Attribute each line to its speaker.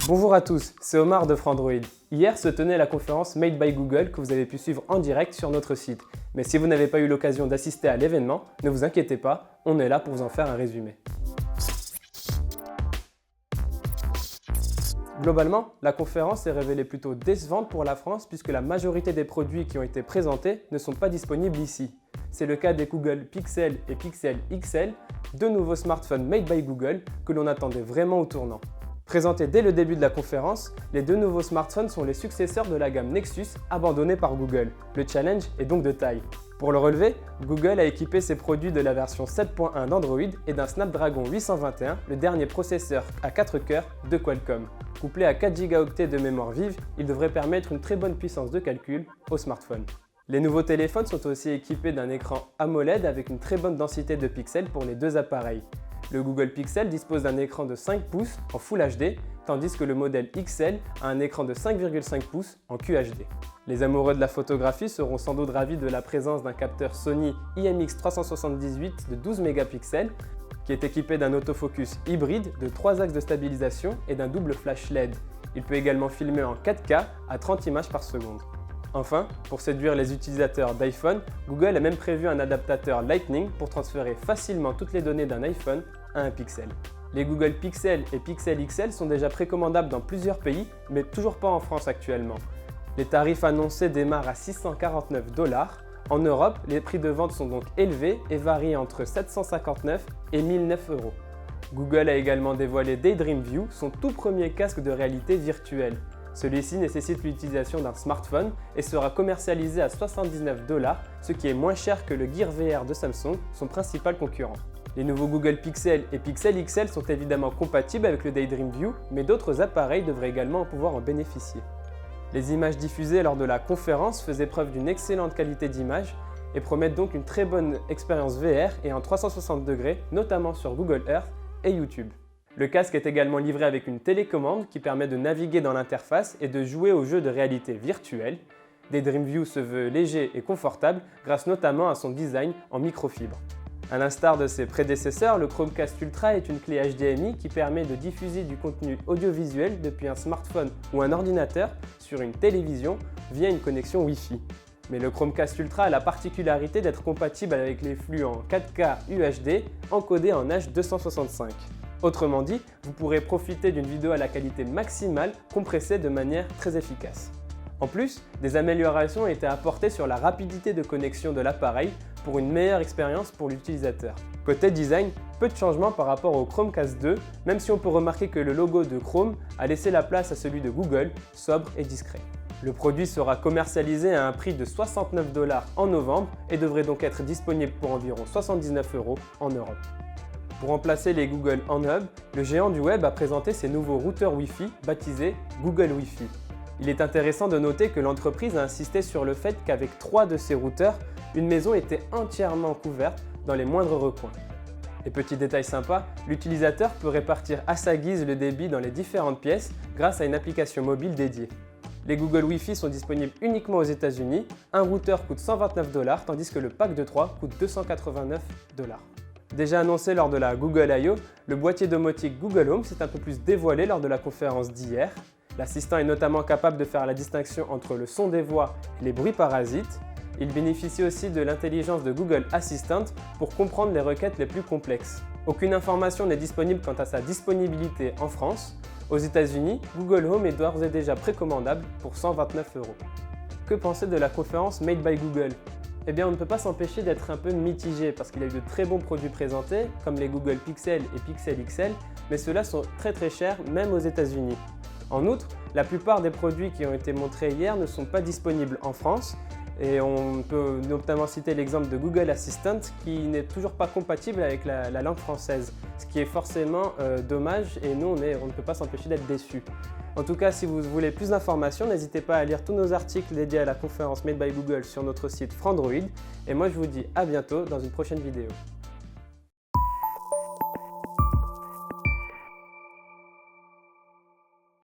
Speaker 1: Bonjour à tous, c'est Omar de Frandroid. Hier se tenait la conférence Made by Google que vous avez pu suivre en direct sur notre site. Mais si vous n'avez pas eu l'occasion d'assister à l'événement, ne vous inquiétez pas, on est là pour vous en faire un résumé. Globalement, la conférence est révélée plutôt décevante pour la France puisque la majorité des produits qui ont été présentés ne sont pas disponibles ici. C'est le cas des Google Pixel et Pixel XL, deux nouveaux smartphones made by Google que l'on attendait vraiment au tournant. Présentés dès le début de la conférence, les deux nouveaux smartphones sont les successeurs de la gamme Nexus abandonnée par Google. Le challenge est donc de taille. Pour le relever, Google a équipé ses produits de la version 7.1 d'Android et d'un Snapdragon 821, le dernier processeur à 4 cœurs de Qualcomm. Couplé à 4 Go de mémoire vive, il devrait permettre une très bonne puissance de calcul au smartphone. Les nouveaux téléphones sont aussi équipés d'un écran AMOLED avec une très bonne densité de pixels pour les deux appareils. Le Google Pixel dispose d'un écran de 5 pouces en Full HD, tandis que le modèle XL a un écran de 5,5 pouces en QHD. Les amoureux de la photographie seront sans doute ravis de la présence d'un capteur Sony IMX378 de 12 mégapixels, qui est équipé d'un autofocus hybride, de 3 axes de stabilisation et d'un double flash LED. Il peut également filmer en 4K à 30 images par seconde. Enfin, pour séduire les utilisateurs d'iPhone, Google a même prévu un adaptateur Lightning pour transférer facilement toutes les données d'un iPhone à un Pixel. Les Google Pixel et Pixel XL sont déjà précommandables dans plusieurs pays, mais toujours pas en France actuellement. Les tarifs annoncés démarrent à 649 $. En Europe, les prix de vente sont donc élevés et varient entre 759 et 1009 €. Google a également dévoilé Daydream View, son tout premier casque de réalité virtuelle. Celui-ci nécessite l'utilisation d'un smartphone et sera commercialisé à 79 $, ce qui est moins cher que le Gear VR de Samsung, son principal concurrent. Les nouveaux Google Pixel et Pixel XL sont évidemment compatibles avec le Daydream View, mais d'autres appareils devraient également pouvoir en bénéficier. Les images diffusées lors de la conférence faisaient preuve d'une excellente qualité d'image et promettent donc une très bonne expérience VR et en 360 degrés, notamment sur Google Earth et YouTube. Le casque est également livré avec une télécommande qui permet de naviguer dans l'interface et de jouer aux jeux de réalité virtuelle. Daydream View se veut léger et confortable grâce notamment à son design en microfibre. À l'instar de ses prédécesseurs, le Chromecast Ultra est une clé HDMI qui permet de diffuser du contenu audiovisuel depuis un smartphone ou un ordinateur sur une télévision via une connexion Wi-Fi. Mais le Chromecast Ultra a la particularité d'être compatible avec les flux en 4K UHD encodés en H265. Autrement dit, vous pourrez profiter d'une vidéo à la qualité maximale compressée de manière très efficace. En plus, des améliorations ont été apportées sur la rapidité de connexion de l'appareil pour une meilleure expérience pour l'utilisateur. Côté design, peu de changements par rapport au Chromecast 2, même si on peut remarquer que le logo de Chrome a laissé la place à celui de Google, sobre et discret. Le produit sera commercialisé à un prix de 69 $ en novembre et devrait donc être disponible pour environ 79 € en Europe. Pour remplacer les Google OnHub, le géant du web a présenté ses nouveaux routeurs Wi-Fi baptisés Google Wi-Fi. Il est intéressant de noter que l'entreprise a insisté sur le fait qu'avec 3 de ces routeurs, une maison était entièrement couverte dans les moindres recoins. Et petit détail sympa, l'utilisateur peut répartir à sa guise le débit dans les différentes pièces grâce à une application mobile dédiée. Les Google Wi-Fi sont disponibles uniquement aux États-Unis. Un routeur coûte 129 $, tandis que le pack de 3 coûte 289 $. Déjà annoncé lors de la Google I/O, le boîtier domotique Google Home s'est un peu plus dévoilé lors de la conférence d'hier. L'assistant est notamment capable de faire la distinction entre le son des voix et les bruits parasites. Il bénéficie aussi de l'intelligence de Google Assistant pour comprendre les requêtes les plus complexes. Aucune information n'est disponible quant à sa disponibilité en France. Aux États-Unis, Google Home est d'ores et déjà précommandable pour 129 €. Que penser de la conférence Made by Google ? Eh bien, on ne peut pas s'empêcher d'être un peu mitigé parce qu'il y a eu de très bons produits présentés, comme les Google Pixel et Pixel XL, mais ceux-là sont très chers, même aux États-Unis. En outre, la plupart des produits qui ont été montrés hier ne sont pas disponibles en France, et on peut notamment citer l'exemple de Google Assistant qui n'est toujours pas compatible avec la langue française, ce qui est forcément dommage et nous, on ne peut pas s'empêcher d'être déçus. En tout cas, si vous voulez plus d'informations, n'hésitez pas à lire tous nos articles dédiés à la conférence Made by Google sur notre site Frandroid. Et moi, je vous dis à bientôt dans une prochaine vidéo.